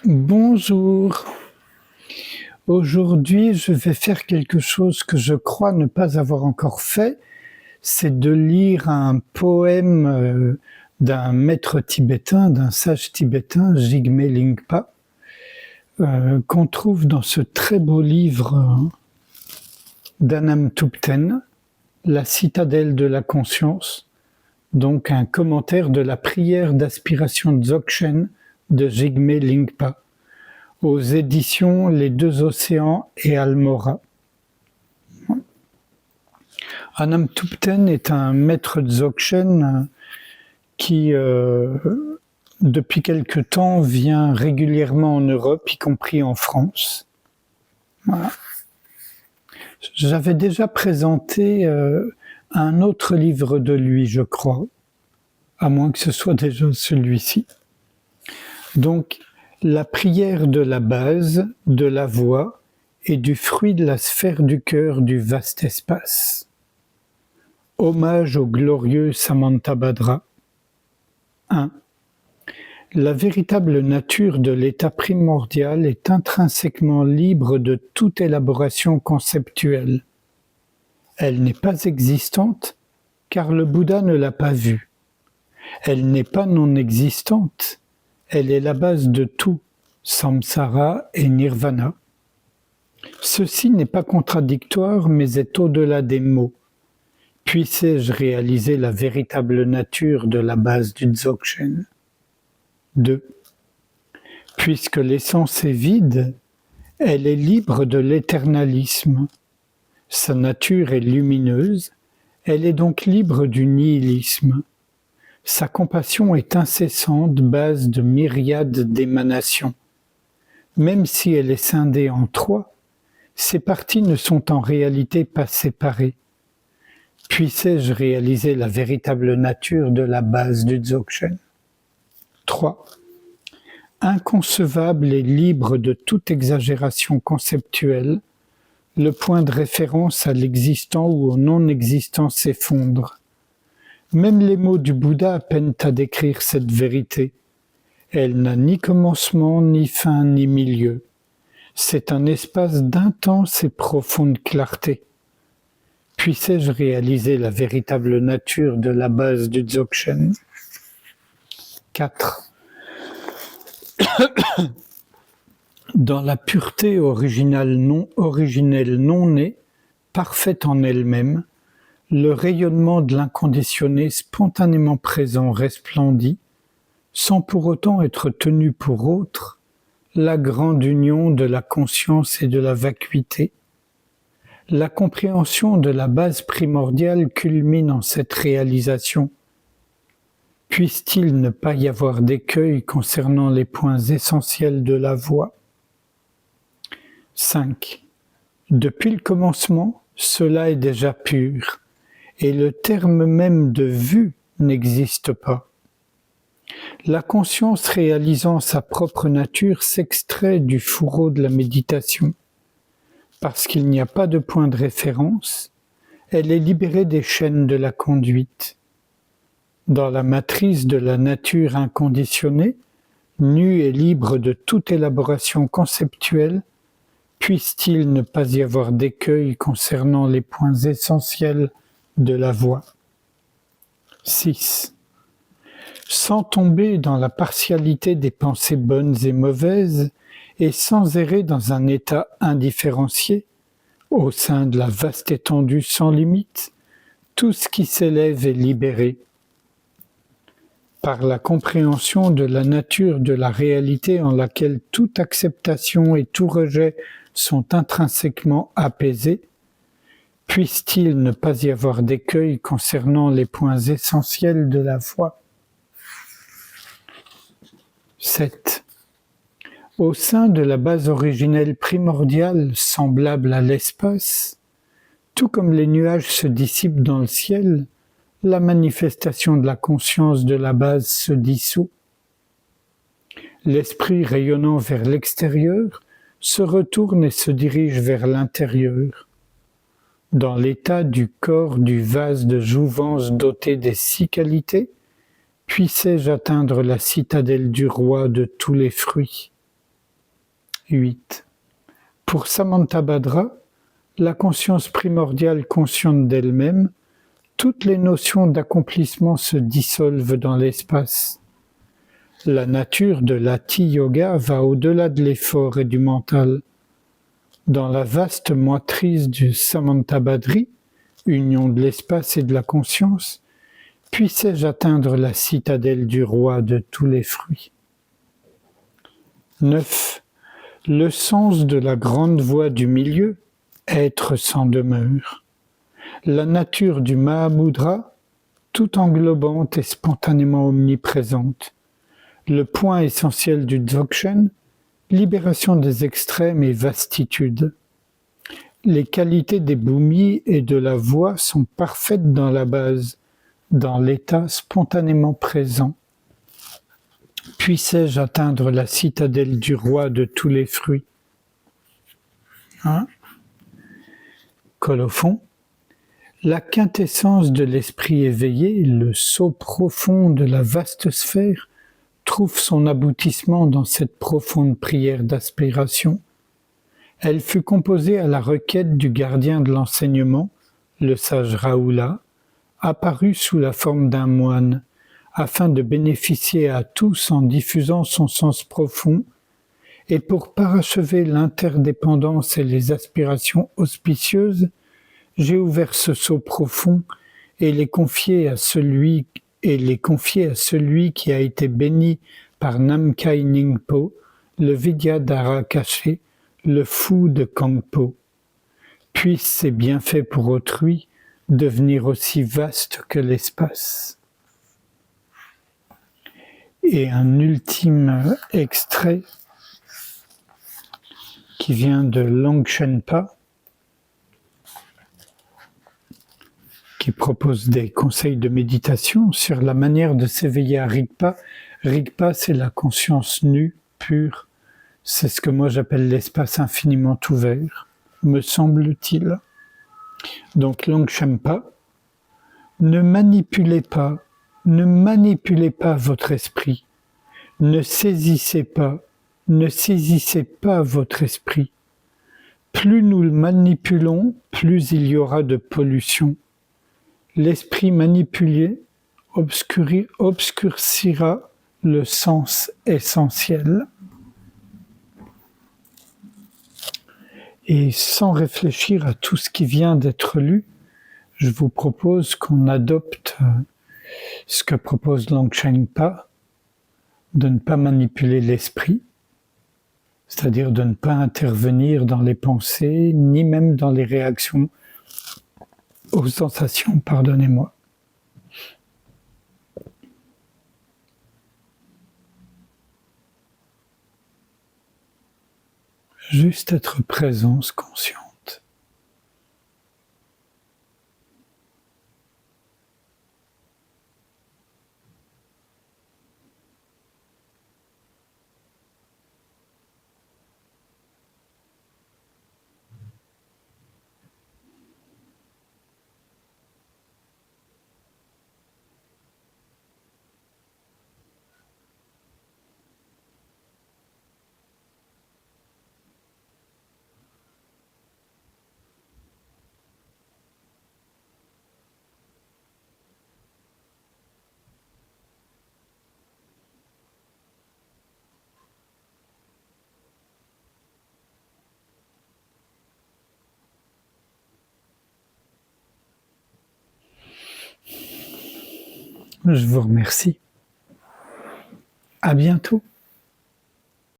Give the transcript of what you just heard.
Bonjour. Aujourd'hui, je vais faire quelque chose que je crois ne pas avoir encore fait, c'est de lire un poème d'un maître tibétain, d'un sage tibétain, Jigme Lingpa, qu'on trouve dans ce très beau livre d'Anam Thupten, La citadelle de la conscience, donc un commentaire de la prière d'aspiration Dzogchen de Jigme Lingpa, aux éditions Les Deux Océans et Almora. Anam Thupten est un maître Dzogchen qui, depuis quelque temps, vient régulièrement en Europe, y compris en France. Voilà. J'avais déjà présenté un autre livre de lui, je crois, à moins que ce soit déjà celui-ci. Donc, la prière de la base, de la voix et du fruit de la sphère du cœur du vaste espace. Hommage au glorieux Samantabhadra. 1. La véritable nature de l'état primordial est intrinsèquement libre de toute élaboration conceptuelle. Elle n'est pas existante car le Bouddha ne l'a pas vue. Elle n'est pas non existante. Elle est la base de tout, samsara et nirvana. Ceci n'est pas contradictoire, mais est au-delà des mots. Puissais-je réaliser la véritable nature de la base du Dzogchen ? 2. Puisque l'essence est vide, elle est libre de l'éternalisme. Sa nature est lumineuse, elle est donc libre du nihilisme. Sa compassion est incessante, base de myriades d'émanations. Même si elle est scindée en trois, ses parties ne sont en réalité pas séparées. Puissais-je réaliser la véritable nature de la base du Dzogchen ? 3. Inconcevable et libre de toute exagération conceptuelle, le point de référence à l'existant ou au non-existant s'effondre. Même les mots du Bouddha peinent à décrire cette vérité. Elle n'a ni commencement, ni fin, ni milieu. C'est un espace d'intense et profonde clarté. Puissais-je réaliser la véritable nature de la base du Dzogchen ? 4. Dans la pureté originelle non née, parfaite en elle-même, le rayonnement de l'inconditionné spontanément présent resplendit, sans pour autant être tenu pour autre, la grande union de la conscience et de la vacuité. La compréhension de la base primordiale culmine en cette réalisation. Puisse-t-il ne pas y avoir d'écueil concernant les points essentiels de la voie ? 5. Depuis le commencement, cela est déjà pur, et le terme même de vue n'existe pas. La conscience réalisant sa propre nature s'extrait du fourreau de la méditation. Parce qu'il n'y a pas de point de référence, elle est libérée des chaînes de la conduite. Dans la matrice de la nature inconditionnée, nue et libre de toute élaboration conceptuelle, puisse-t-il ne pas y avoir d'écueil concernant les points essentiels de la voie ? 6. Sans tomber dans la partialité des pensées bonnes et mauvaises, et sans errer dans un état indifférencié, au sein de la vaste étendue sans limite, tout ce qui s'élève est libéré. Par la compréhension de la nature de la réalité en laquelle toute acceptation et tout rejet sont intrinsèquement apaisés, puisse-t-il ne pas y avoir d'écueil concernant les points essentiels de la foi ? 7. Au sein de la base originelle primordiale semblable à l'espace, tout comme les nuages se dissipent dans le ciel, la manifestation de la conscience de la base se dissout. L'esprit rayonnant vers l'extérieur se retourne et se dirige vers l'intérieur. Dans l'état du corps du vase de jouvence doté des 6 qualités, puissais-je atteindre la citadelle du roi de tous les fruits ? 8. Pour Samantabhadra, la conscience primordiale consciente d'elle-même, toutes les notions d'accomplissement se dissolvent dans l'espace. La nature de l'Ati Yoga va au-delà de l'effort et du mental. Dans la vaste moitrice du Samantabhadri, union de l'espace et de la conscience, puissais-je atteindre la citadelle du roi de tous les fruits. 9. Le sens de la grande voie du milieu, être sans demeure. La nature du Mahamudra, tout englobante et spontanément omniprésente. Le point essentiel du Dzogchen, libération des extrêmes et vastitude. Les qualités des bhumis et de la voie sont parfaites dans la base, dans l'état spontanément présent. Puissais-je atteindre la citadelle du roi de tous les fruits. Colophon. La quintessence de l'esprit éveillé, le sceau profond de la vaste sphère, trouve son aboutissement dans cette profonde prière d'aspiration. Elle fut composée à la requête du gardien de l'enseignement, le sage Rahula, apparu sous la forme d'un moine, afin de bénéficier à tous en diffusant son sens profond, et pour parachever l'interdépendance et les aspirations auspicieuses, j'ai ouvert ce sceau profond et les confié à celui qui a été béni par Namkhai Ningpo, le Vidyadhara caché, le fou de Kangpo. Puissent ces bienfaits pour autrui devenir aussi vastes que l'espace. Et un ultime extrait qui vient de Longchenpa, qui propose des conseils de méditation sur la manière de s'éveiller à Rigpa. Rigpa, c'est la conscience nue, pure. C'est ce que moi j'appelle l'espace infiniment ouvert, me semble-t-il. Donc Longchenpa, ne manipulez pas votre esprit. Ne saisissez pas votre esprit. Plus nous le manipulons, plus il y aura de pollution. L'esprit manipulé obscurcira le sens essentiel. Et sans réfléchir à tout ce qui vient d'être lu, je vous propose qu'on adopte ce que propose Longchenpa, de ne pas manipuler l'esprit, c'est-à-dire de ne pas intervenir dans les pensées, ni même dans les réactions aux sensations, pardonnez-moi. Juste être présence consciente. Je vous remercie. À bientôt.